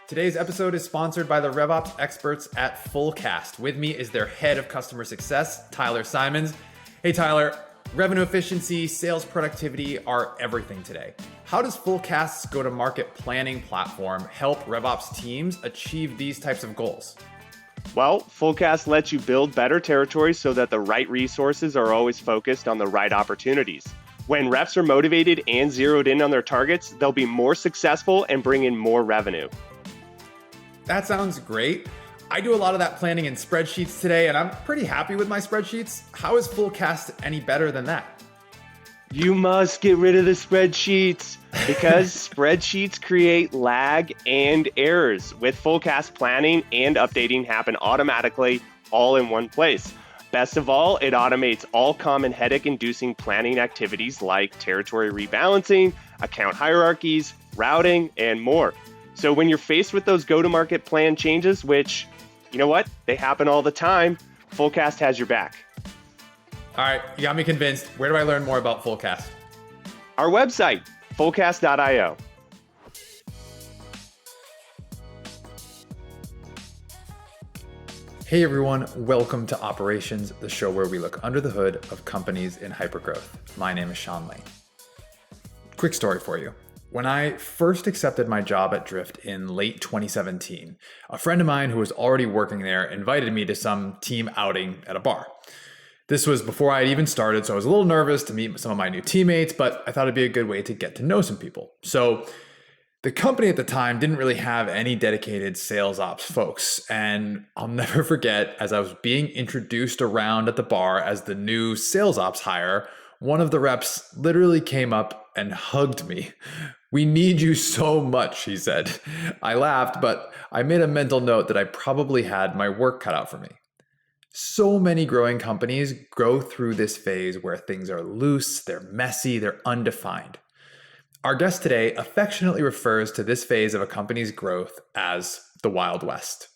Today's episode is sponsored by the RevOps experts at Fullcast. With me is their head of customer success, Tyler Simons. Hey, Tyler, revenue efficiency, sales productivity are everything today. How does Fullcast's go-to-market planning platform help RevOps teams achieve these types of goals? Well, Fullcast lets you build better territories so that the right resources are always focused on the right opportunities. When reps are motivated and zeroed in on their targets, they'll be more successful and bring in more revenue. That sounds great. I do a lot of that planning in spreadsheets today, and I'm pretty happy with my spreadsheets. How is Fullcast any better than that? You must get rid of the spreadsheets because spreadsheets create lag and errors. With Fullcast, planning and updating happen automatically, all in one place. Best of all, it automates all common headache-inducing planning activities like territory rebalancing, account hierarchies, routing, and more. So when you're faced with those go-to-market plan changes, which, you know what, they happen all the time, Fullcast has your back. All right, you got me convinced. Where do I learn more about Fullcast? Our website, fullcast.io. Hey everyone, welcome to Operations, the show where we look under the hood of companies in hypergrowth. My name is Sean Lane. Quick story for you. When I first accepted my job at Drift in late 2017, a friend of mine who was already working there invited me to some team outing at a bar. This was before I had even started, so I was a little nervous to meet some of my new teammates, but I thought it'd be a good way to get to know some people. So the company at the time didn't really have any dedicated sales ops folks, and I'll never forget, as I was being introduced around at the bar as the new sales ops hire, one of the reps literally came up and hugged me. "We need you so much," he said. I laughed, but I made a mental note that I probably had my work cut out for me. So many growing companies go through this phase where things are loose, they're messy, they're undefined. Our guest today affectionately refers to this phase of a company's growth as the Wild West.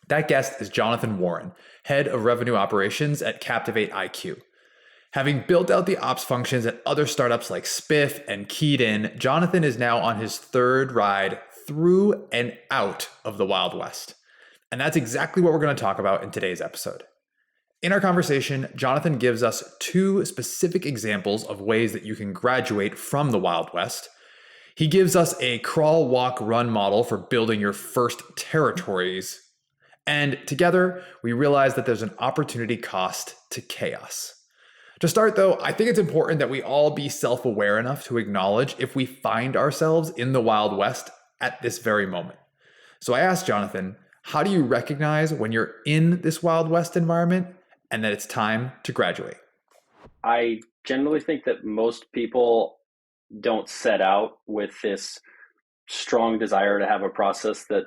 That guest is Johnathan Warren, head of revenue operations at CaptivateIQ. Having built out the ops functions at other startups like Spiff and KeyedIn, Johnathan is now on his third ride through and out of the Wild West. And that's exactly what we're going to talk about in today's episode. In our conversation, Johnathan gives us two specific examples of ways that you can graduate from the Wild West. He gives us a crawl, walk, run model for building your first territories. And together, we realize that there's an opportunity cost to chaos. To start though, I think it's important that we all be self-aware enough to acknowledge if we find ourselves in the Wild West at this very moment. So I asked Johnathan, how do you recognize when you're in this Wild West environment and that it's time to graduate? I generally think that most people don't set out with this strong desire to have a process that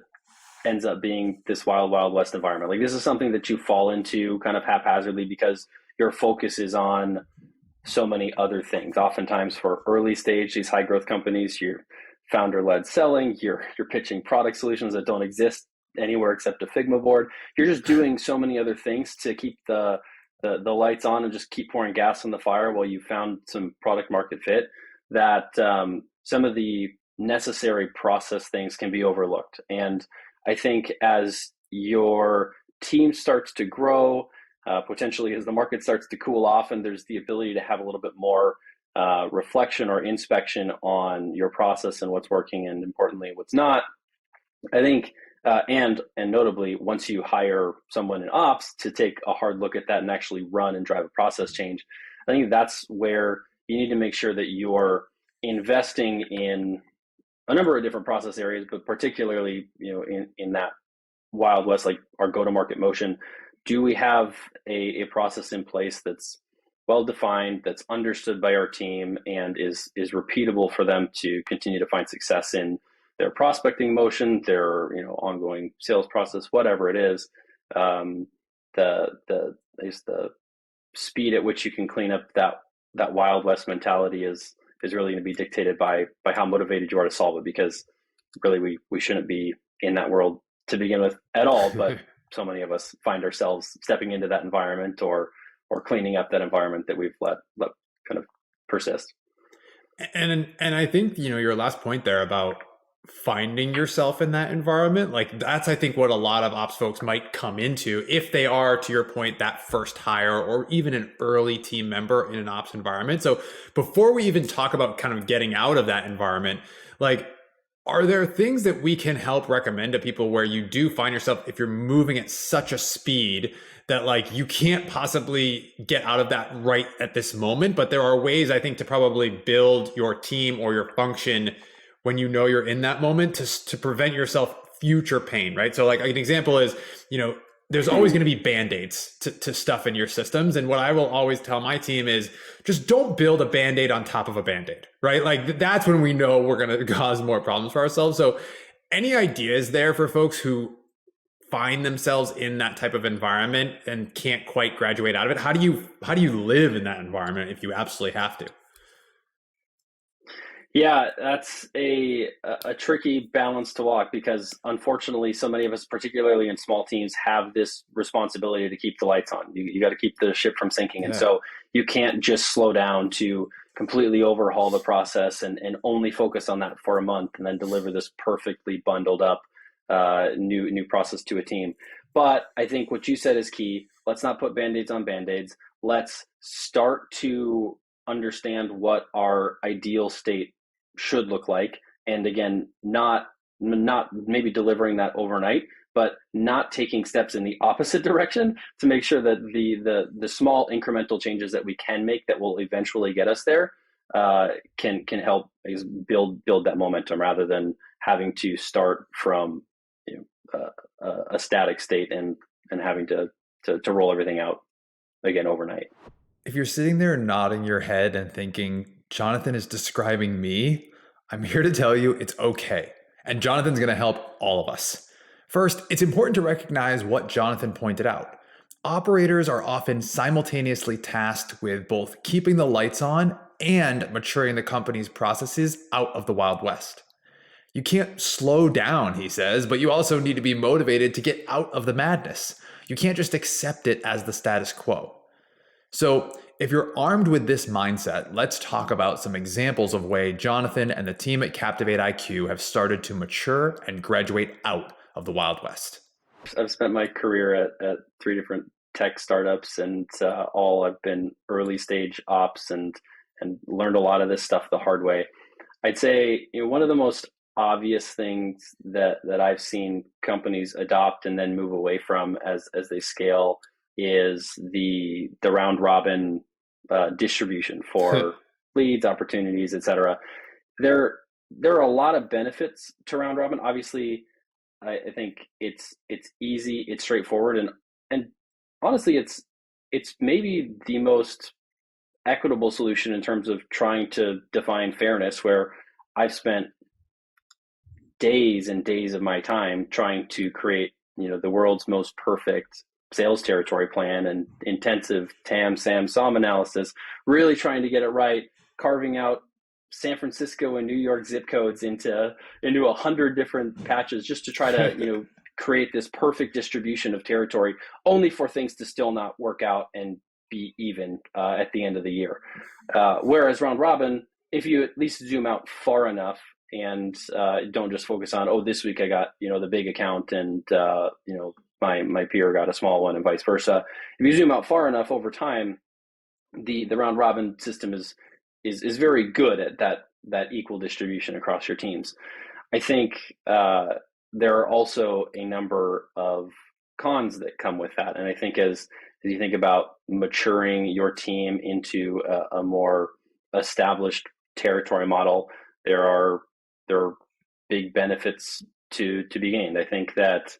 ends up being this wild, wild west environment. Like, this is something that you fall into kind of haphazardly because your focus is on so many other things. Oftentimes for early stage, these high growth companies, you're founder-led selling, you're pitching product solutions that don't exist anywhere except a Figma board. You're just doing so many other things to keep the lights on and just keep pouring gas on the fire while you found some product market fit, that some of the necessary process things can be overlooked. And I think as your team starts to grow, potentially as the market starts to cool off and there's the ability to have a little bit more reflection or inspection on your process and what's working and importantly what's not, I think and notably, once you hire someone in ops to take a hard look at that and actually run and drive a process change, I think that's where you need to make sure that you're investing in a number of different process areas, but particularly, in that Wild West, like our go-to-market motion. Do we have a process in place that's well-defined, that's understood by our team, and is repeatable for them to continue to find success in their prospecting motion, their ongoing sales process, whatever it is. The speed at which you can clean up that Wild West mentality is really going to be dictated by how motivated you are to solve it, because really we shouldn't be in that world to begin with at all, but so many of us find ourselves stepping into that environment or cleaning up that environment that we've let kind of persist. And I think, your last point there about finding yourself in that environment. Like that's, I think, what a lot of ops folks might come into if they are, to your point, that first hire or even an early team member in an ops environment. So before we even talk about kind of getting out of that environment, like, are there things that we can help recommend to people where you do find yourself, if you're moving at such a speed that like you can't possibly get out of that right at this moment, but there are ways I think to probably build your team or your function when you know you're in that moment to prevent yourself future pain, right? So like an example is, there's always going to be band-aids to stuff in your systems. And what I will always tell my team is just don't build a band-aid on top of a band-aid, right? Like that's when we know we're going to cause more problems for ourselves. So any ideas there for folks who find themselves in that type of environment and can't quite graduate out of it? How do you live in that environment if you absolutely have to? Yeah, that's a tricky balance to walk because unfortunately, so many of us, particularly in small teams, have this responsibility to keep the lights on. You got to keep the ship from sinking. And so you can't just slow down to completely overhaul the process and only focus on that for a month and then deliver this perfectly bundled up new process to a team. But I think what you said is key. Let's not put band-aids on band-aids. Let's start to understand what our ideal state should look like, and again, not maybe delivering that overnight, but not taking steps in the opposite direction to make sure that the small incremental changes that we can make that will eventually get us there can help build that momentum rather than having to start from a static state and having to roll everything out again overnight. If you're sitting there nodding your head and thinking, Johnathan is describing me, I'm here to tell you it's okay. And Johnathan's going to help all of us. First, it's important to recognize what Johnathan pointed out. Operators are often simultaneously tasked with both keeping the lights on and maturing the company's processes out of the Wild West. You can't slow down, he says, but you also need to be motivated to get out of the madness. You can't just accept it as the status quo. So if you're armed with this mindset, let's talk about some examples of way Johnathan and the team at CaptivateIQ have started to mature and graduate out of the Wild West. I've spent my career at 3 different tech startups, and all I've been early stage ops and learned a lot of this stuff the hard way. I'd say one of the most obvious things that I've seen companies adopt and then move away from as they scale is the round robin distribution for leads, opportunities, etc. There are a lot of benefits to round robin. Obviously, I think it's easy, it's straightforward, and honestly, it's maybe the most equitable solution in terms of trying to define fairness. Where I've spent days and days of my time trying to create the world's most perfect sales territory plan and intensive TAM, SAM, SOM analysis, really trying to get it right, carving out San Francisco and New York zip codes into 100 different patches just to try to create this perfect distribution of territory, only for things to still not work out and be even at the end of the year. Whereas round robin, if you at least zoom out far enough and don't just focus on, this week I got the big account and my peer got a small one and vice versa. If you zoom out far enough over time, the round robin system is very good at that equal distribution across your teams. I think there are also a number of cons that come with that, and I think as you think about maturing your team into a more established territory model, there are big benefits to be gained. I think that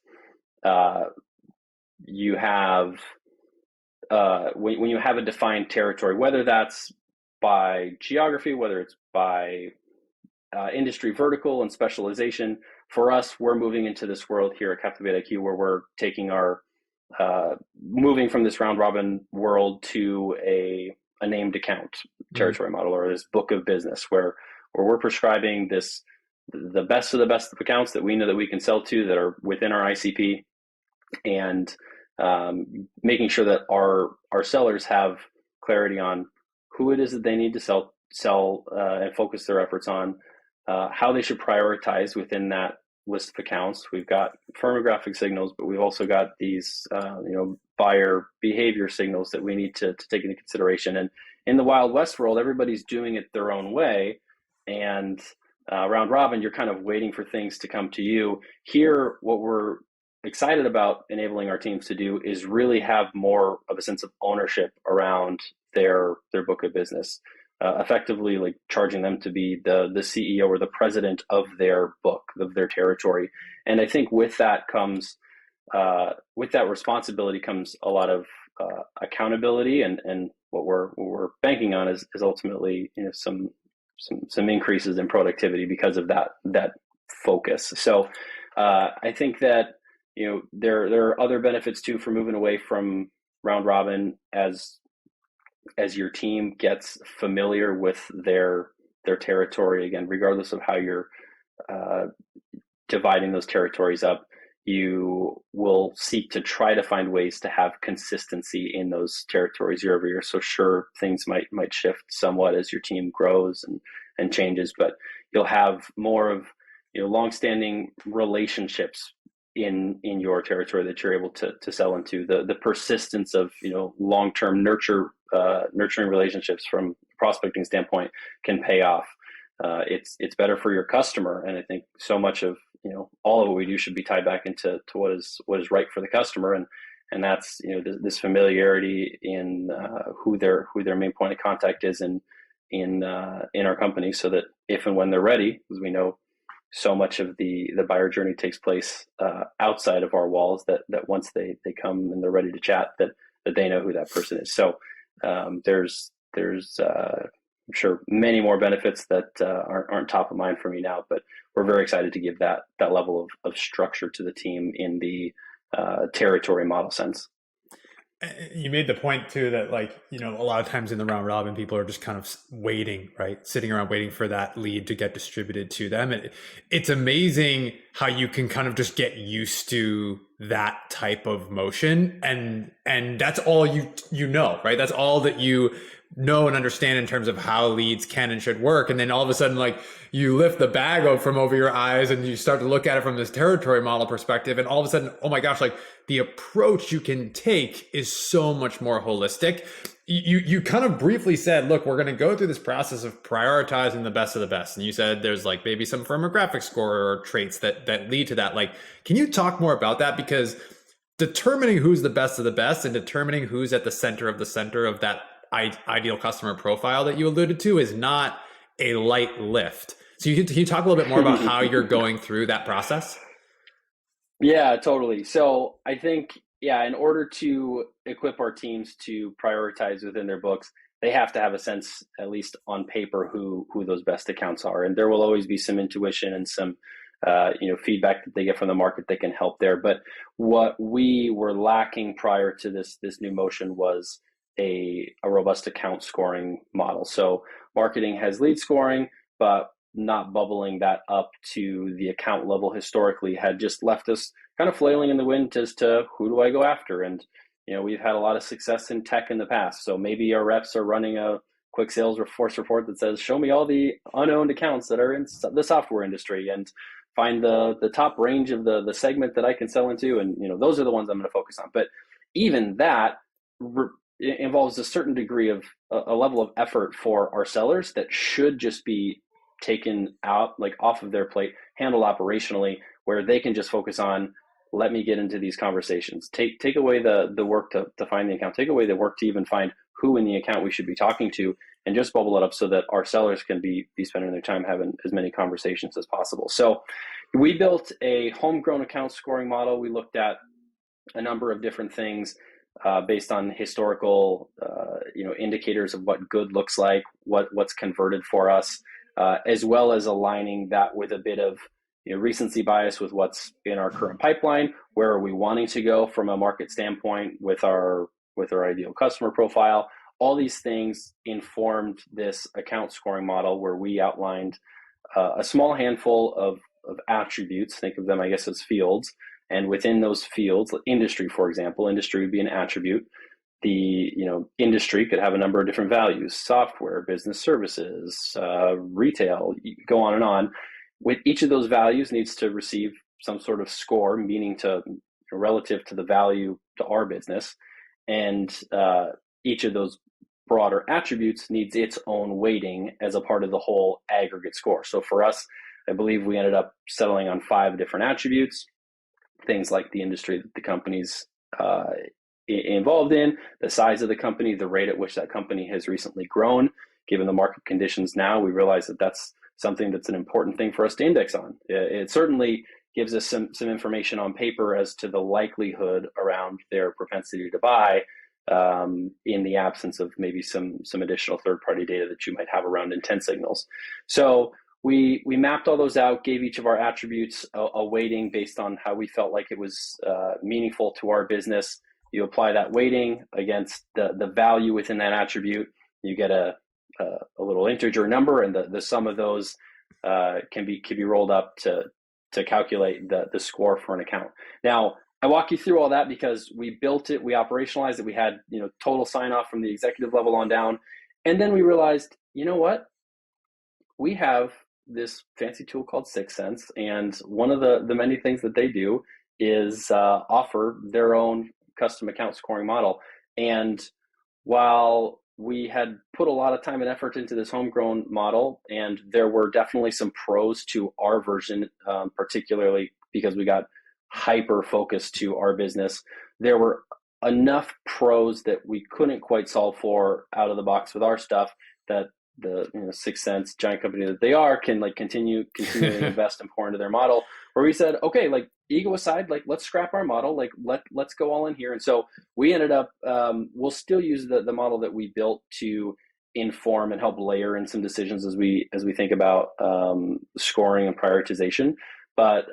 you have when you have a defined territory, whether that's by geography, whether it's by industry vertical and specialization. For us, we're moving into this world here at CaptivateIQ where we're taking our moving from this round robin world to a named account territory model, or this book of business where we're prescribing the best of the best of accounts that we know that we can sell to that are within our ICP, and making sure that our sellers have clarity on who it is that they need to sell and focus their efforts on, how they should prioritize within that list of accounts. We've got firmographic signals, but we've also got these, buyer behavior signals that we need to take into consideration. And in the Wild West world, everybody's doing it their own way. And round robin, you're kind of waiting for things to come to you. Here, what we're excited about enabling our teams to do is really have more of a sense of ownership around their book of business. Effectively, like charging them to be the CEO or the president of their book, of their territory. And I think with that responsibility comes a lot of accountability, and what we're banking on is ultimately some increases in productivity because of that focus. So I think that there are other benefits too for moving away from round robin as your team gets familiar with their territory. Again, regardless of how you're dividing those territories up, you will seek to try to find ways to have consistency in those territories year over year. So sure, things might shift somewhat as your team grows and changes, but you'll have more of longstanding relationships in your territory that you're able to sell into. The persistence of long-term nurturing relationships from a prospecting standpoint can pay off. It's better for your customer, and I think so much of all of what we do should be tied back into what is right for the customer, and that's this familiarity in who their main point of contact is in our company, so that if and when they're ready, because we know so much of the buyer journey takes place outside of our walls, that once they come and they're ready to chat, that they know who that person is. So there's I'm sure many more benefits that aren't top of mind for me now, but we're very excited to give that level of structure to the team in the territory model sense. You made the point too that a lot of times in the round robin, people are just kind of waiting, right? Sitting around waiting for that lead to get distributed to them. And it's amazing how you can kind of just get used to that type of motion. And that's all you know, right? That's all that you know and understand in terms of how leads can and should work. And then all of a sudden, you lift the bag up from over your eyes and you start to look at it from this territory model perspective. And all of a sudden, oh my gosh, the approach you can take is so much more holistic. You kind of briefly said, look, we're going to go through this process of prioritizing the best of the best. And you said there's maybe some firmographic score or traits that lead to that. Can you talk more about that? Because determining who's the best of the best and determining who's at the center of that ideal customer profile that you alluded to is not a light lift. So can you talk a little bit more about how you're going through that process? Yeah, totally. So I think, in order to equip our teams to prioritize within their books, they have to have a sense, at least on paper, who those best accounts are. And there will always be some intuition and some feedback that they get from the market that can help there. But what we were lacking prior to this new motion was a robust account scoring model. So marketing has lead scoring, but not bubbling that up to the account level historically had just left us kind of flailing in the wind as to who do I go after. And we've had a lot of success in tech in the past, so maybe our reps are running a quick sales force report that says, show me all the unowned accounts that are in the software industry and find the top range of the segment that I can sell into, and those are the ones I'm going to focus on. But even that involves a certain degree of a level of effort for our sellers that should just be taken out, off of their plate, handled operationally, where they can just focus on, let me get into these conversations. Take away the work to find the account, take away the work to even find who in the account we should be talking to, and just bubble it up so that our sellers can be spending their time having as many conversations as possible. So we built a homegrown account scoring model. We looked at a number of different things based on historical indicators of what good looks like, what's converted for us, as well as aligning that with a bit of recency bias with what's in our current pipeline. Where are we wanting to go from a market standpoint with our ideal customer profile? All these things informed this account scoring model, where we outlined a small handful of attributes. Think of them, I guess, as fields. And within those fields, industry, for example, industry would be an attribute. the industry could have a number of different values: software, business services, retail. You go on and on. With each of those values needs to receive some sort of score, meaning to relative to the value to our business, and each of those broader attributes needs its own weighting as a part of the whole aggregate score. So for us, I believe we ended up settling on 5 different attributes, things like the industry that the company's involved in, the size of the company, the rate at which that company has recently grown. Given the market conditions now, we realize that that's something that's an important thing for us to index on. It certainly gives us some information on paper as to the likelihood around their propensity to buy, in the absence of maybe some additional third-party data that you might have around intent signals. So we mapped all those out, gave each of our attributes a weighting based on how we felt like it was meaningful to our business. You apply that weighting against the value within that attribute. You get a little integer number, and the sum of those can be rolled up to calculate the score for an account. Now, I walk you through all that because we built it, we operationalized it, we had total sign off from the executive level on down, and then we realized, you know what, we have this fancy tool called 6 Sense, and one of the many things that they do is offer their own custom account scoring model. And while we had put a lot of time and effort into this homegrown model, and there were definitely some pros to our version, particularly because we got hyper focused to our business, there were enough pros that we couldn't quite solve for out of the box with our stuff that the 6 Sense giant company that they are can continue to invest and pour into their model, where we said, okay, ego aside, let's scrap our model, let's go all in here. And so we ended up we'll still use the model that we built to inform and help layer in some decisions as we think about scoring and prioritization. But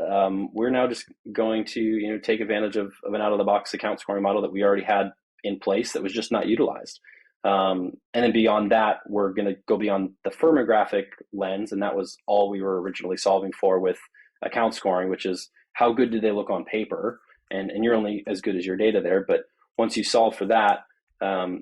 we're now just going to take advantage of an out of the box account scoring model that we already had in place that was just not utilized. And then beyond that, we're going to go beyond the firmographic lens, and that was all we were originally solving for with account scoring, which is how good do they look on paper, and you're only as good as your data there. But once you solve for that,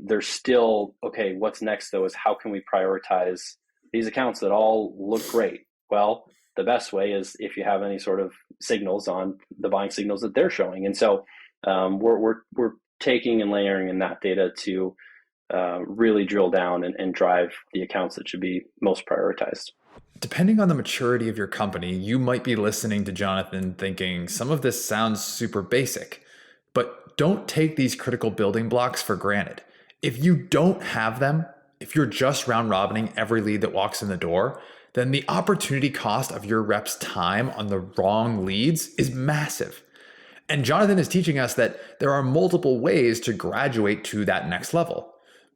there's still, okay, what's next though is how can we prioritize these accounts that all look great? Well, the best way is if you have any sort of signals on the buying signals that they're showing. And so we're taking and layering in that data to really drill down and drive the accounts that should be most prioritized. Depending on the maturity of your company, you might be listening to Johnathan thinking some of this sounds super basic, but don't take these critical building blocks for granted. If you don't have them, if you're just round robining every lead that walks in the door, then the opportunity cost of your rep's time on the wrong leads is massive. And Johnathan is teaching us that there are multiple ways to graduate to that next level.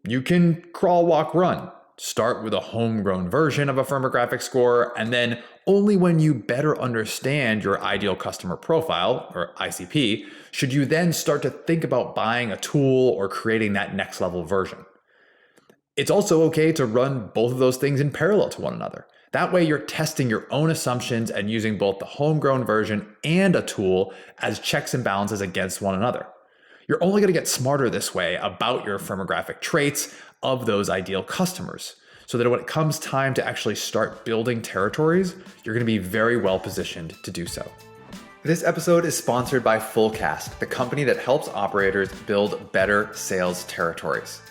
You can crawl, walk, run. Start with a homegrown version of a firmographic score, and then only when you better understand your ideal customer profile, or ICP, should you then start to think about buying a tool or creating that next level version. It's also okay to run both of those things in parallel to one another. That way you're testing your own assumptions and using both the homegrown version and a tool as checks and balances against one another. You're only going to get smarter this way about your firmographic traits of those ideal customers, so that when it comes time to actually start building territories, you're going to be very well positioned to do so. This episode is sponsored by Fullcast, the company that helps operators build better sales territories.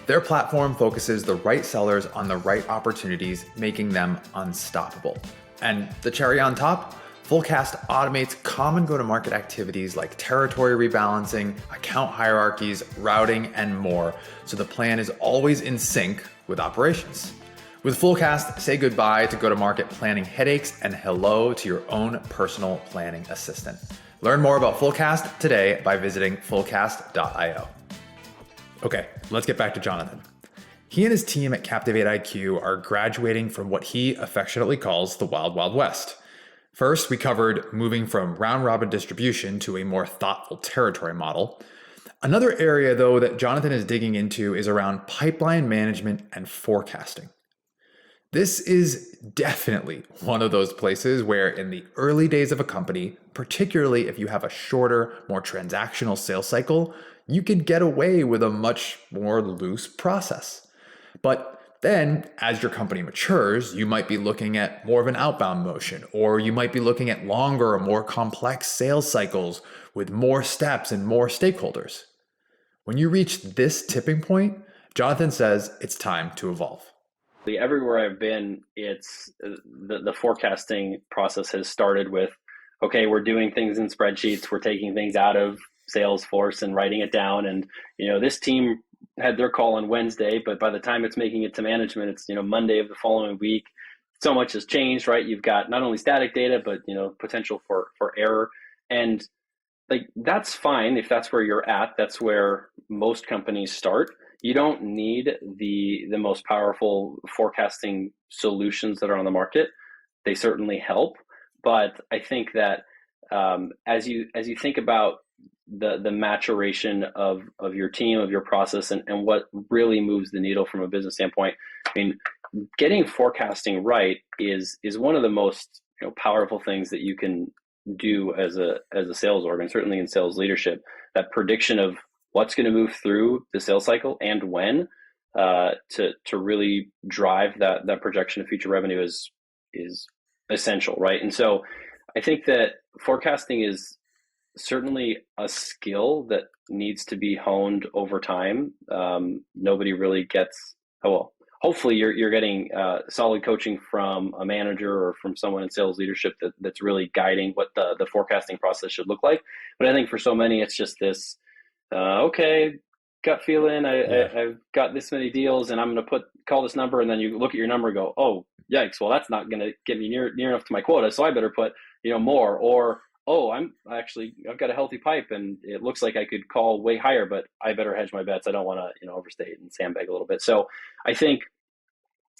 Their platform focuses the right sellers on the right opportunities, making them unstoppable. And the cherry on top, Fullcast automates common go-to-market activities like territory rebalancing, account hierarchies, routing, and more, so the plan is always in sync with operations. With Fullcast, say goodbye to go-to-market planning headaches and hello to your own personal planning assistant. Learn more about Fullcast today by visiting fullcast.io. Okay, let's get back to Johnathan. He and his team at CaptivateIQ are graduating from what he affectionately calls the Wild Wild West. First, we covered moving from round-robin distribution to a more thoughtful territory model. Another area, though, that Johnathan is digging into is around pipeline management and forecasting. This is definitely one of those places where in the early days of a company, particularly if you have a shorter, more transactional sales cycle, you could get away with a much more loose process. But then as your company matures, you might be looking at more of an outbound motion, or you might be looking at longer or more complex sales cycles with more steps and more stakeholders. When you reach this tipping point, Johnathan says it's time to evolve. Everywhere I've been, it's the forecasting process has started with, okay, we're doing things in spreadsheets, we're taking things out of Salesforce and writing it down, and this team had their call on Wednesday, but by the time it's making it to management, it's Monday of the following week. So much has changed, right? You've got not only static data, but potential for error, and like that's fine if that's where you're at. That's where most companies start. You don't need the most powerful forecasting solutions that are on the market. They certainly help, but I think that as you think about the maturation of your team, of your process, and what really moves the needle from a business standpoint, I mean, getting forecasting right is one of the most powerful things that you can do as a sales organ, certainly in sales leadership. That prediction of what's going to move through the sales cycle and when to really drive that projection of future revenue is essential, right? And so I think that forecasting is certainly a skill that needs to be honed over time. Nobody really gets, hopefully you're getting solid coaching from a manager or from someone in sales leadership that's really guiding what the forecasting process should look like. But I think for so many, it's just this, okay, gut feeling, I've got this many deals and I'm going to call this number. And then you look at your number and go, oh, yikes, well, that's not going to get me near enough to my quota. So I better put, more. Or, oh, I've got a healthy pipe and it looks like I could call way higher, but I better hedge my bets. I don't want to, overstate and sandbag a little bit. So I think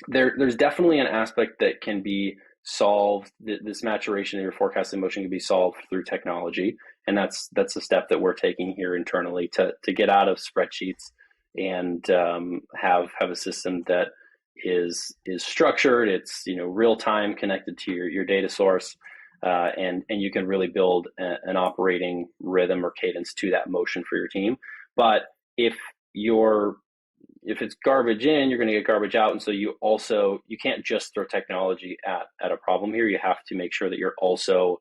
there's definitely an aspect that can be solved. This maturation of your forecasting motion can be solved through technology. And that's a step that we're taking here internally to get out of spreadsheets and have a system that is structured. It's real time, connected to your data source, and you can really build an operating rhythm or cadence to that motion for your team. But if it's garbage in, you're going to get garbage out, and so you can't just throw technology at a problem here. You have to make sure that you're also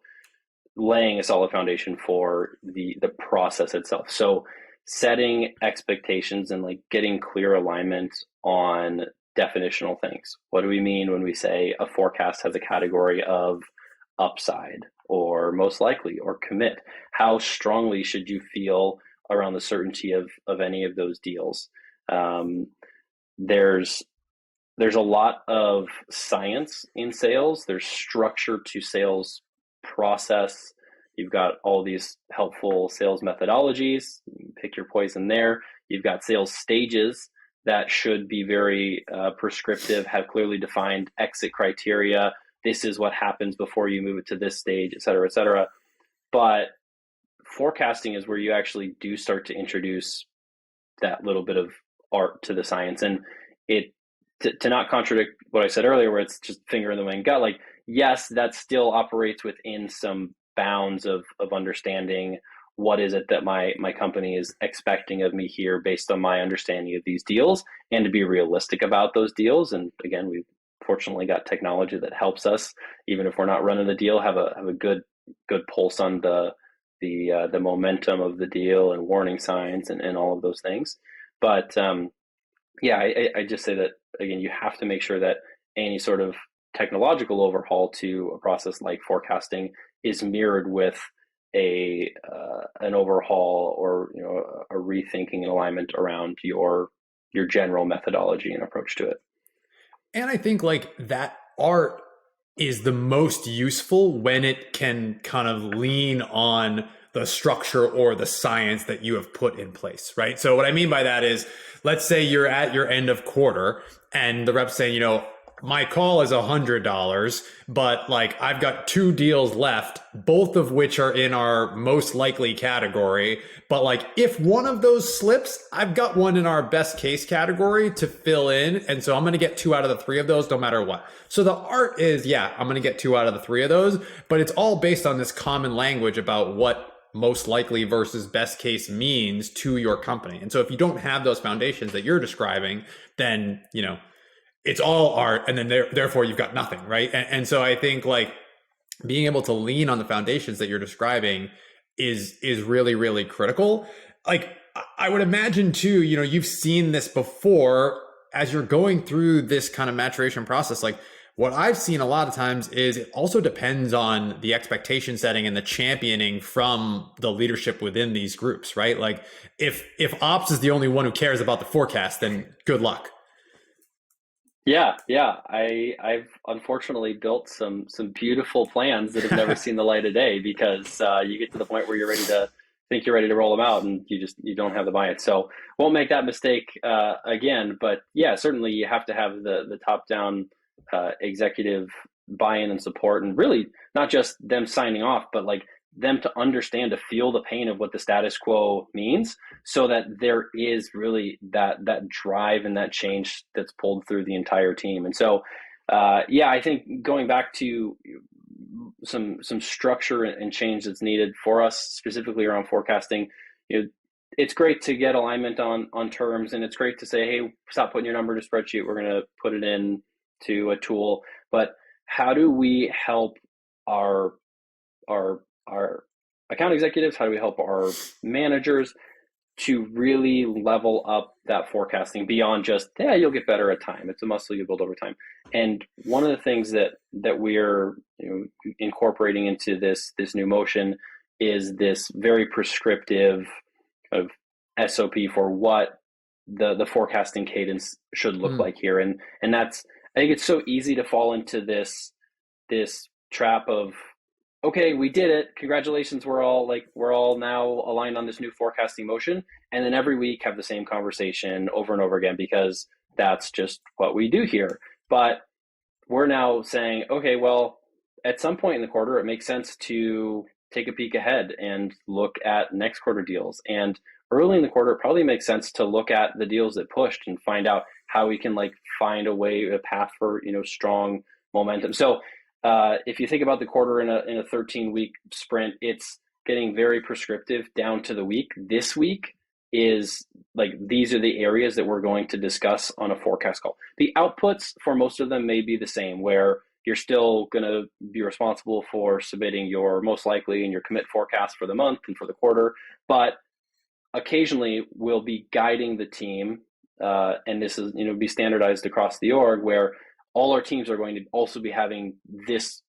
laying a solid foundation for the process itself. So setting expectations and getting clear alignment on definitional things. What do we mean when we say a forecast has a category of upside or most likely or commit? How strongly should you feel around the certainty of any of those deals? There's a lot of science in sales. There's structure to sales process. You've got all these helpful sales methodologies. Pick your poison there. You've got sales stages that should be very prescriptive, have clearly defined exit criteria. This is what happens before you move it to this stage, et cetera, et cetera. But forecasting is where you actually do start to introduce that little bit of art to the science. And to not contradict what I said earlier, where it's just finger in the wind gut, yes, that still operates within some bounds of understanding what is it that my company is expecting of me here based on my understanding of these deals, and to be realistic about those deals. And again, we've fortunately got technology that helps us, even if we're not running the deal, have a good pulse on the momentum of the deal and warning signs and all of those things. But I just say that, again, you have to make sure that any sort of technological overhaul to a process like forecasting is mirrored with an overhaul or a rethinking and alignment around your general methodology and approach to it. And I think that art is the most useful when it can kind of lean on the structure or the science that you have put in place, right? So what I mean by that is, let's say you're at your end of quarter and the rep's saying, my call is $100, but like I've got 2 deals left, both of which are in our most likely category. But like if one of those slips, I've got one in our best case category to fill in. And so I'm going to get 2 out of the 3 of those no matter what. So the art is, yeah, I'm going to get 2 out of the 3 of those, but it's all based on this common language about what most likely versus best case means to your company. And so if you don't have those foundations that you're describing, then, you know, it's all art, and then therefore you've got nothing, right? And so I think like being able to lean on the foundations that you're describing is really, really critical. Like I would imagine too, you know, you've seen this before as you're going through this kind of maturation process. Like what I've seen a lot of times is it also depends on the expectation setting and the championing from the leadership within these groups, right? Like if ops is the only one who cares about the forecast, then good luck. Yeah. I've unfortunately built some beautiful plans that have never seen the light of day because you get to the point where you're ready to think you're ready to roll them out, and you don't have the buy-in. So won't make that mistake again. But yeah, certainly you have to have the top-down executive buy-in and support, and really not just them signing off, but like them to understand, to feel the pain of what the status quo means, so that there is really that drive and that change that's pulled through the entire team. And so, yeah, I think going back to some structure and change that's needed for us specifically around forecasting, you know, it's great to get alignment on terms, and it's great to say, hey, stop putting your number in a spreadsheet. We're going to put it in to a tool. But how do we help our account executives? How do we help our managers to really level up that forecasting beyond just, yeah, you'll get better at time. It's a muscle you build over time. And one of the things that we're, you know, incorporating into this new motion is this very prescriptive of SOP for what the forecasting cadence should look like here. And that's, I think it's so easy to fall into this trap of, okay, we did it. Congratulations. We're all now aligned on this new forecasting motion. And then every week have the same conversation over and over again, because that's just what we do here. But we're now saying, okay, well, at some point in the quarter, it makes sense to take a peek ahead and look at next quarter deals. And early in the quarter, it probably makes sense to look at the deals that pushed and find out how we can like find a path for, you know, strong momentum. So if you think about the quarter in a 13-week sprint, it's getting very prescriptive down to the week. This week is like, these are the areas that we're going to discuss on a forecast call. The outputs for most of them may be the same, where you're still going to be responsible for submitting your most likely and your commit forecast for the month and for the quarter. But occasionally we'll be guiding the team, and this is, you know, be standardized across the org, where all our teams are going to also be having this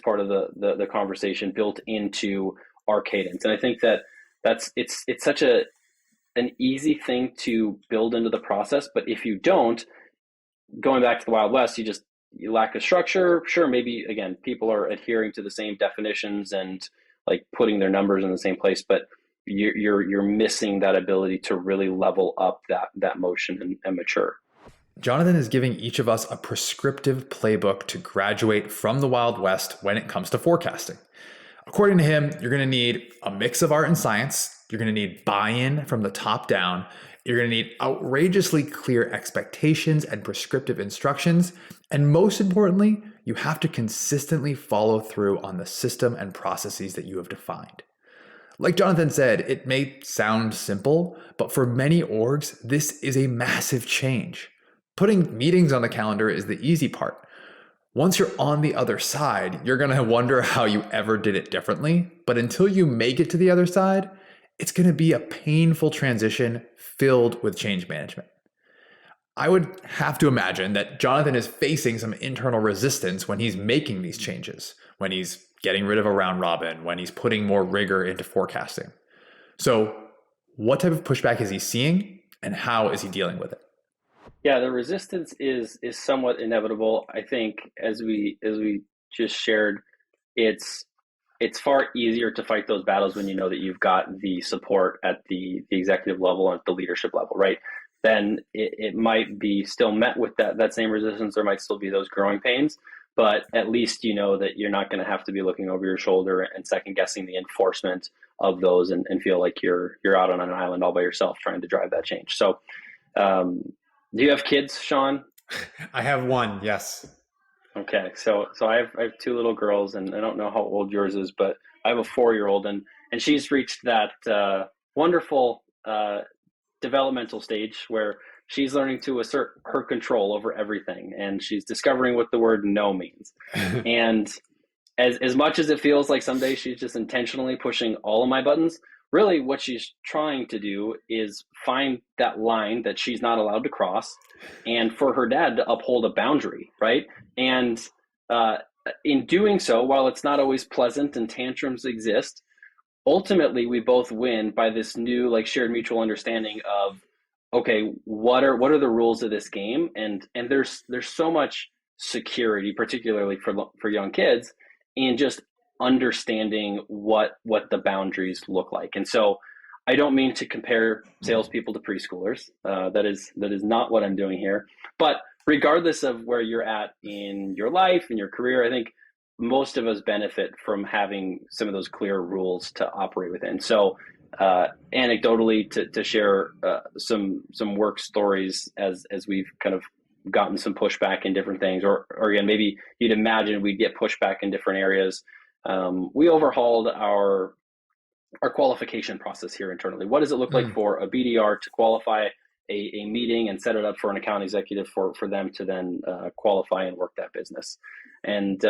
part of the conversation built into our cadence. And I think it's such an easy thing to build into the process. But if you don't, going back to the Wild West, you lack a structure. Sure, maybe again, people are adhering to the same definitions and like putting their numbers in the same place, but you're missing that ability to really level up that motion and mature. Johnathan is giving each of us a prescriptive playbook to graduate from the Wild West when it comes to forecasting. According to him, you're going to need a mix of art and science. You're going to need buy-in from the top down. You're going to need outrageously clear expectations and prescriptive instructions. And most importantly, you have to consistently follow through on the system and processes that you have defined. Like Johnathan said, it may sound simple, but for many orgs, this is a massive change. Putting meetings on the calendar is the easy part. Once you're on the other side, you're going to wonder how you ever did it differently. But until you make it to the other side, it's going to be a painful transition filled with change management. I would have to imagine that Johnathan is facing some internal resistance when he's making these changes, when he's getting rid of a round robin, when he's putting more rigor into forecasting. So what type of pushback is he seeing, and how is he dealing with it? Yeah, the resistance is somewhat inevitable. I think as we just shared, it's far easier to fight those battles when you know that you've got the support at the executive level and at the leadership level, right? then it might be still met with that same resistance. There might still be those growing pains, but at least you know that you're not going to have to be looking over your shoulder and second guessing the enforcement of those and feel like you're out on an island all by yourself trying to drive that change. So do you have kids, Sean? I have one, yes. Okay, so I have two little girls, and I don't know how old yours is, but I have a 4-year-old, and she's reached that wonderful developmental stage where she's learning to assert her control over everything, and she's discovering what the word no means. And as much as it feels like someday she's just intentionally pushing all of my buttons, really what she's trying to do is find that line that she's not allowed to cross, and for her dad to uphold a boundary, right? And in doing so, while it's not always pleasant and tantrums exist, ultimately we both win by this new like shared mutual understanding of, okay, what are the rules of this game? And there's so much security, particularly for young kids, in just understanding what the boundaries look like. And so I don't mean to compare salespeople to preschoolers. That is not what I'm doing here. But regardless of where you're at in your life, in your career, I think most of us benefit from having some of those clear rules to operate within. So anecdotally, to share some work stories as we've kind of gotten some pushback in different things, or again, maybe you'd imagine we'd get pushback in different areas. We overhauled our qualification process here internally. What does it look like for a BDR to qualify a meeting and set it up for an account executive for them to then qualify and work that business? And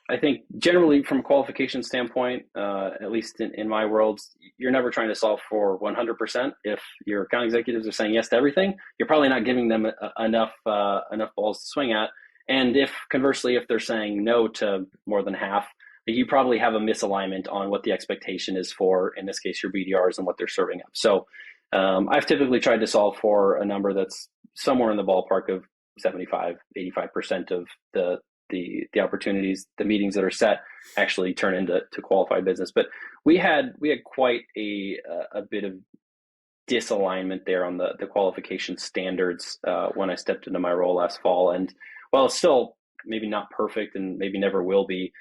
I think generally from a qualification standpoint, at least in my world, you're never trying to solve for 100%. If your account executives are saying yes to everything, you're probably not giving them enough balls to swing at. And if conversely, if they're saying no to more than half, you probably have a misalignment on what the expectation is for, in this case, your BDRs and what they're serving up. So I've typically tried to solve for a number that's somewhere in the ballpark of 75, 85% of the opportunities, the meetings that are set actually turn into qualified business. But we had quite a bit of disalignment there on the qualification standards when I stepped into my role last fall. And while it's still maybe not perfect and maybe never will be,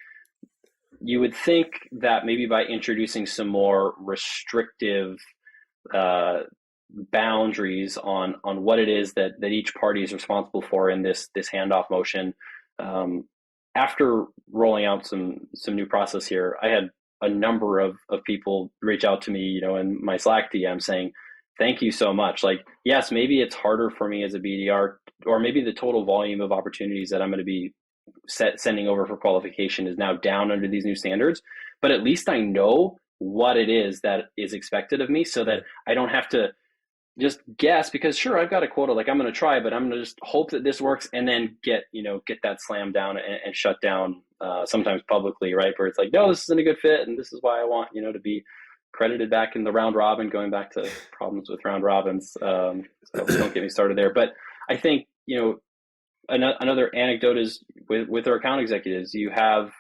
you would think that maybe by introducing some more restrictive boundaries on what it is that each party is responsible for in this handoff motion. After rolling out some new process here, I had a number of people reach out to me, in my Slack DM saying, thank you so much. Like, yes, maybe it's harder for me as a BDR, or maybe the total volume of opportunities that I'm going to be sending over for qualification is now down under these new standards, but at least I know what it is that is expected of me, so that I don't have to just guess, because sure, I've got a quota, like I'm going to try, but I'm going to just hope that this works and then get that slam down and shut down sometimes publicly, right? Where it's like, no, this isn't a good fit. And this is why I want, to be credited back in the round robin, going back to problems with round robins. So don't get me started there. But I think, another anecdote is with our account executives, you have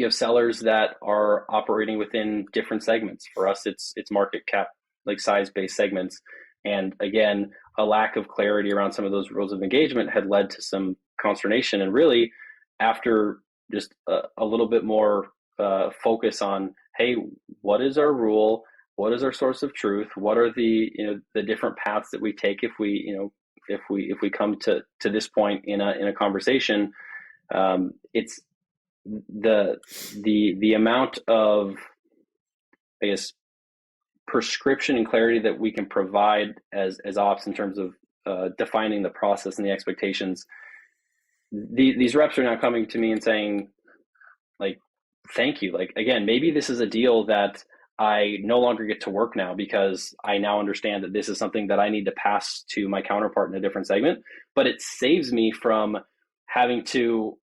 sellers that are operating within different segments. For us, it's market cap, like size-based segments. And again, a lack of clarity around some of those rules of engagement had led to some consternation. And really, after just a little bit more focus on, hey, what is our rule? What is our source of truth? What are the different paths that we take if we come to this point in a conversation? It's the amount of, I guess, prescription and clarity that we can provide as ops in terms of defining the process and the expectations. These reps are now coming to me and saying, like, thank you. Like, again, maybe this is a deal that I no longer get to work now, because I now understand that this is something that I need to pass to my counterpart in a different segment, but it saves me from having to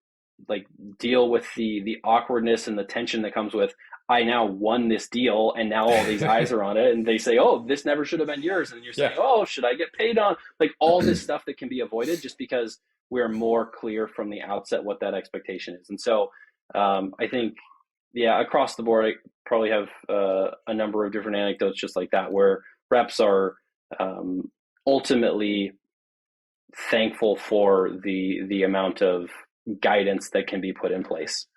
like deal with the awkwardness and the tension that comes with, I now won this deal and now all these eyes are on it, and they say, oh, this never should have been yours. And you're saying, oh, should I get paid on, like, all this stuff that can be avoided just because we're more clear from the outset what that expectation is. And so I think, across the board, I probably have a number of different anecdotes just like that, where reps are ultimately thankful for the amount of guidance that can be put in place.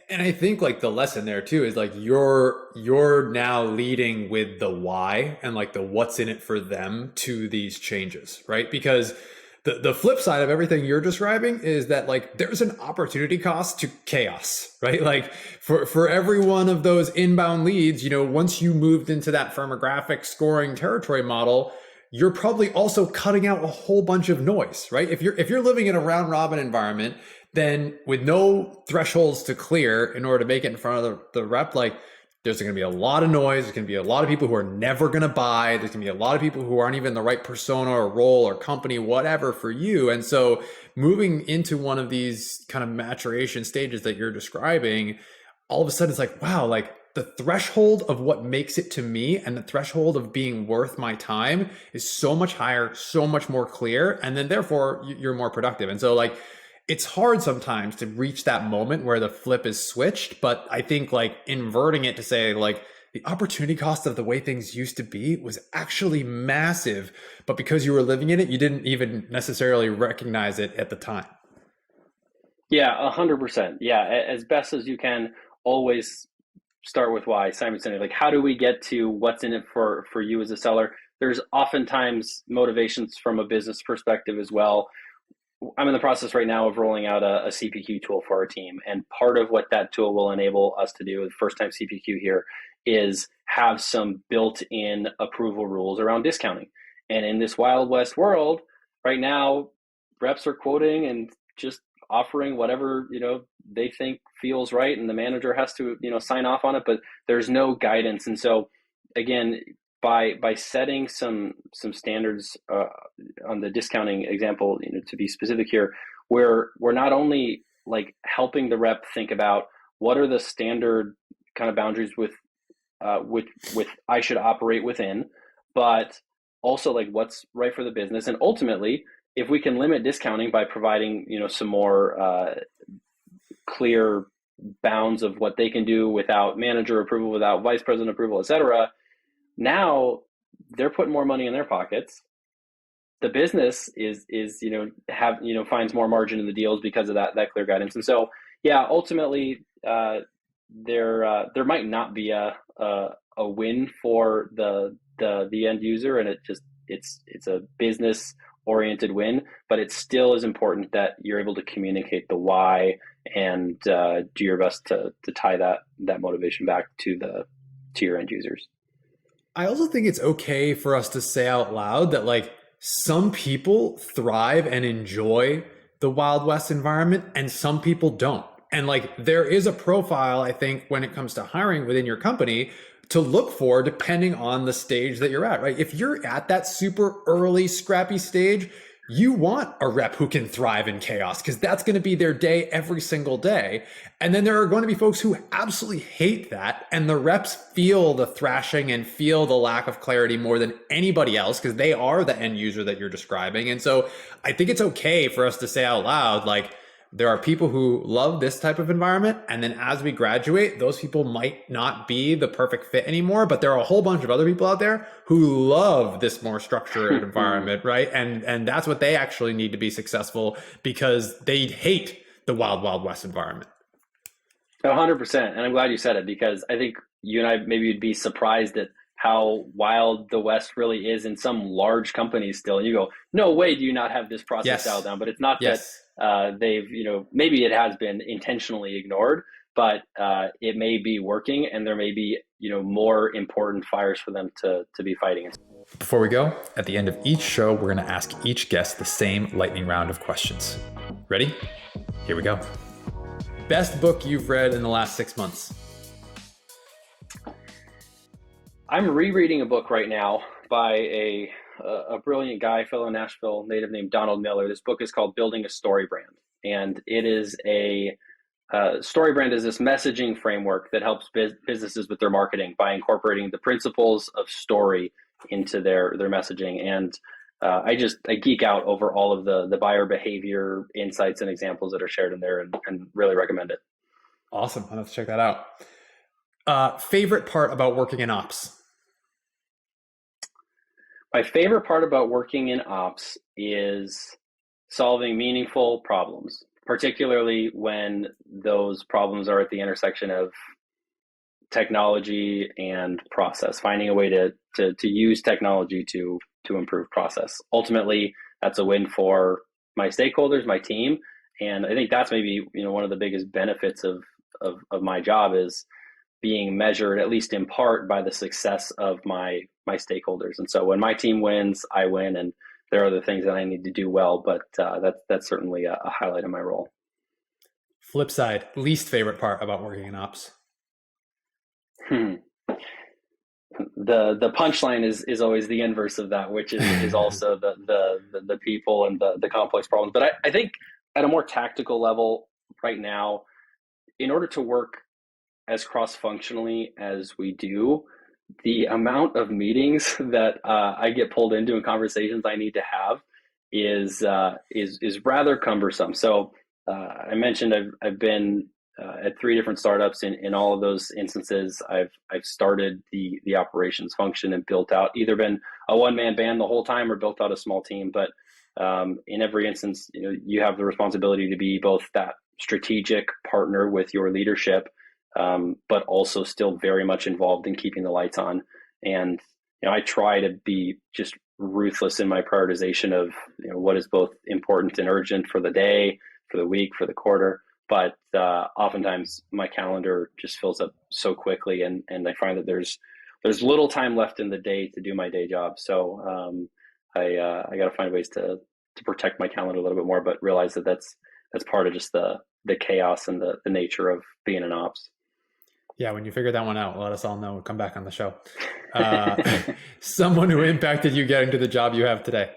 And I think like the lesson there too is like you're now leading with the why and like the what's in it for them to these changes, right? Because the flip side of everything you're describing is that like there's an opportunity cost to chaos, right? Like for every one of those inbound leads, once you moved into that firmographic scoring territory model, you're probably also cutting out a whole bunch of noise, right? If you're living in a round robin environment, then with no thresholds to clear in order to make it in front of the rep, like there's going to be a lot of noise. There's going to be a lot of people who are never going to buy. There's going to be a lot of people who aren't even the right persona or role or company, whatever for you. And so moving into one of these kind of maturation stages that you're describing, all of a sudden it's like, wow, like the threshold of what makes it to me and the threshold of being worth my time is so much higher, so much more clear. And then therefore you're more productive. And so like, it's hard sometimes to reach that moment where the flip is switched, but I think like inverting it to say like the opportunity cost of the way things used to be was actually massive, but because you were living in it, you didn't even necessarily recognize it at the time. Yeah, 100%. Yeah, as best as you can, always start with why. Simon Sinek, like how do we get to what's in it for you as a seller? There's oftentimes motivations from a business perspective as well. I'm in the process right now of rolling out a CPQ tool for our team. And part of what that tool will enable us to do, the first time CPQ here, is have some built-in approval rules around discounting. And in this Wild West world, right now, reps are quoting and just offering whatever, they think feels right. And the manager has to, sign off on it, but there's no guidance. And so again, by setting some standards on the discounting example, to be specific here, we're not only like helping the rep think about what are the standard kind of boundaries with I should operate within, but also like what's right for the business. And ultimately, if we can limit discounting by providing some more clear bounds of what they can do without manager approval, without vice president approval, et cetera, now they're putting more money in their pockets. The business is finds more margin in the deals because of that clear guidance. And so yeah, ultimately there might not be a win for the end user, and it's a business oriented win, but it still is important that you're able to communicate the why and do your best to tie that motivation back to your end users. I also think it's okay for us to say out loud that like some people thrive and enjoy the Wild West environment and some people don't. And like there is a profile, I think, when it comes to hiring within your company to look for depending on the stage that you're at, right? If you're at that super early scrappy stage, you want a rep who can thrive in chaos because that's going to be their day every single day. And then there are going to be folks who absolutely hate that. And the reps feel the thrashing and feel the lack of clarity more than anybody else because they are the end user that you're describing. And so I think it's okay for us to say out loud, like, there are people who love this type of environment. And then as we graduate, those people might not be the perfect fit anymore, but there are a whole bunch of other people out there who love this more structured environment, right? And that's what they actually need to be successful because they hate the wild, wild west environment. 100%. And I'm glad you said it because I think you and I maybe would be surprised at how wild the West really is in some large companies still. And you go, no way do you not have this process dialed down. But it's not that they've, maybe it has been intentionally ignored, but it may be working and there may be, more important fires for them to be fighting. Before we go, at the end of each show, we're going to ask each guest the same lightning round of questions. Ready? Here we go. Best book you've read in the last 6 months? I'm rereading a book right now by a brilliant guy, fellow Nashville native named Donald Miller. This book is called Building a Story Brand. And it is story brand is this messaging framework that helps businesses with their marketing by incorporating the principles of story into their messaging. And I geek out over all of the buyer behavior insights and examples that are shared in there and really recommend it. Awesome. I'll have to check that out. Favorite part about working in ops? My favorite part about working in ops is solving meaningful problems, particularly when those problems are at the intersection of technology and process, finding a way to use technology to improve process. Ultimately, that's a win for my stakeholders, my team, and I think that's maybe one of the biggest benefits of my job is being measured, at least in part, by the success of my stakeholders. And so when my team wins, I win, and there are other things that I need to do well, but that's certainly a highlight of my role. Flip side, least favorite part about working in ops? The punchline is always the inverse of that, which is also the people and the complex problems. But I think at a more tactical level right now, in order to work as cross-functionally as we do, the amount of meetings that I get pulled into and conversations I need to have is rather cumbersome. So I mentioned I've been at 3 different startups. In all of those instances, I've started the operations function and built out, either been a one-man band the whole time or built out a small team. But in every instance, you have the responsibility to be both that strategic partner with your leadership, but also still very much involved in keeping the lights on. And I try to be just ruthless in my prioritization of what is both important and urgent for the day, for the week, for the quarter. But oftentimes my calendar just fills up so quickly, and I find that there's little time left in the day to do my day job. So I got to find ways to protect my calendar a little bit more, but realize that that's part of just the chaos and the nature of being an ops. Yeah, when you figure that one out, let us all know. Come back on the show. Someone who impacted you getting to the job you have today.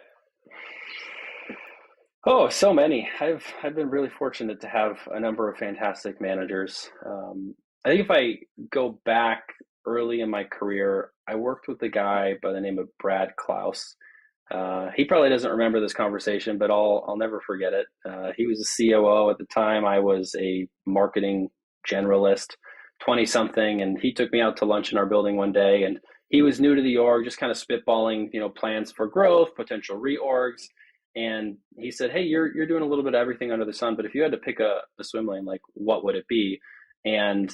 Oh, so many. I've been really fortunate to have a number of fantastic managers. I think if I go back early in my career, I worked with a guy by the name of Brad Klaus. He probably doesn't remember this conversation, but I'll never forget it. He was a COO at the time. I was a marketing generalist, 20-something, and he took me out to lunch in our building one day, and he was new to the org, just kind of spitballing, plans for growth, potential reorgs. And he said, "Hey, you're doing a little bit of everything under the sun, but if you had to pick a swim lane, like what would it be?" And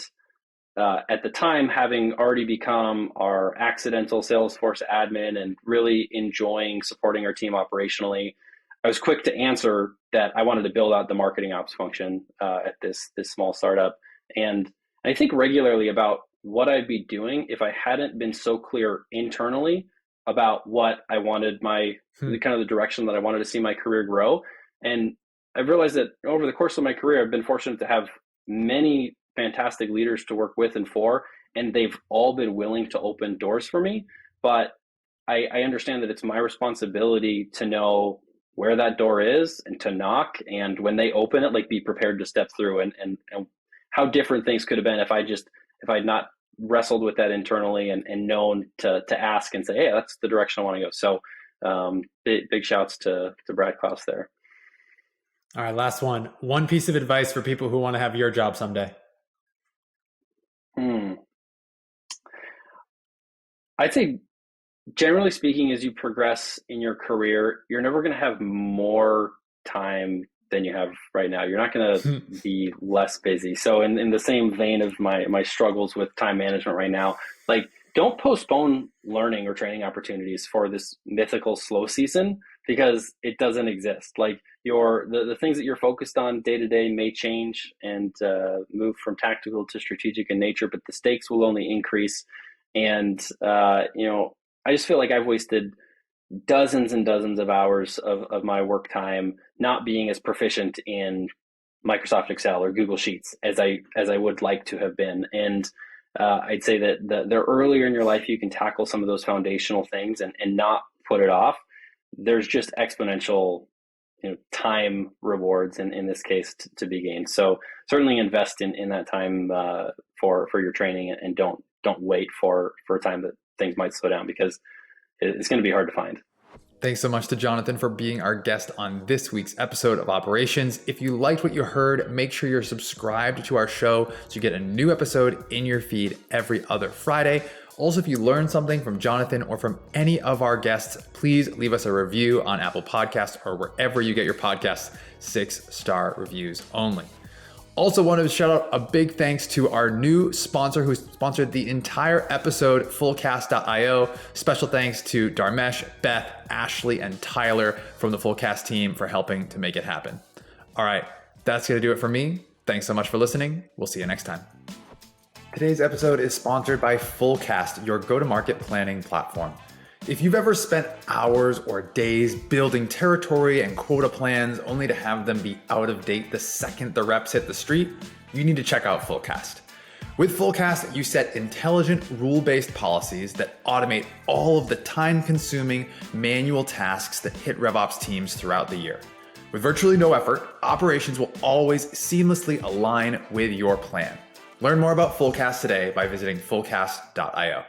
at the time, having already become our accidental Salesforce admin and really enjoying supporting our team operationally, I was quick to answer that I wanted to build out the marketing ops function at this small startup. And I think regularly about what I'd be doing if I hadn't been so clear internally about what I wanted the kind of the direction that I wanted to see my career grow. And I've realized that over the course of my career, I've been fortunate to have many fantastic leaders to work with and for, and they've all been willing to open doors for me. But I understand that it's my responsibility to know where that door is and to knock. And when they open it, like be prepared to step through and how different things could have been if I'd not wrestled with that internally and known to ask and say, "Hey, that's the direction I want to go." So big shouts to Brad Klaus there. All right, last one. One piece of advice for people who want to have your job someday. I'd say, generally speaking, as you progress in your career, you're never going to have more time than you have right now. You're not going to be less busy. So in the same vein of my struggles with time management right now, like, don't postpone learning or training opportunities for this mythical slow season, because it doesn't exist. Like, the things that you're focused on day to day may change and move from tactical to strategic in nature, but the stakes will only increase. And I just feel like I've wasted dozens and dozens of hours of my work time not being as proficient in Microsoft Excel or Google Sheets as I would like to have been. And I'd say that the earlier in your life you can tackle some of those foundational things and not put it off, there's just exponential time rewards in this case to be gained. So certainly invest in that time for your training, and don't wait for a time that things might slow down, because it's going to be hard to find. Thanks so much to Johnathan for being our guest on this week's episode of Operations. If you liked what you heard, make sure you're subscribed to our show so you get a new episode in your feed every other Friday. Also, if you learned something from Johnathan or from any of our guests, please leave us a review on Apple Podcasts or wherever you get your podcasts. 6-star reviews only. Also wanted to shout out a big thanks to our new sponsor who sponsored the entire episode, Fullcast.io. Special thanks to Dharmesh, Beth, Ashley, and Tyler from the Fullcast team for helping to make it happen. All right, that's going to do it for me. Thanks so much for listening. We'll see you next time. Today's episode is sponsored by Fullcast, your go-to-market planning platform. If you've ever spent hours or days building territory and quota plans only to have them be out of date the second the reps hit the street, you need to check out Fullcast. With Fullcast, you set intelligent, rule-based policies that automate all of the time-consuming manual tasks that hit RevOps teams throughout the year. With virtually no effort, operations will always seamlessly align with your plan. Learn more about Fullcast today by visiting fullcast.io.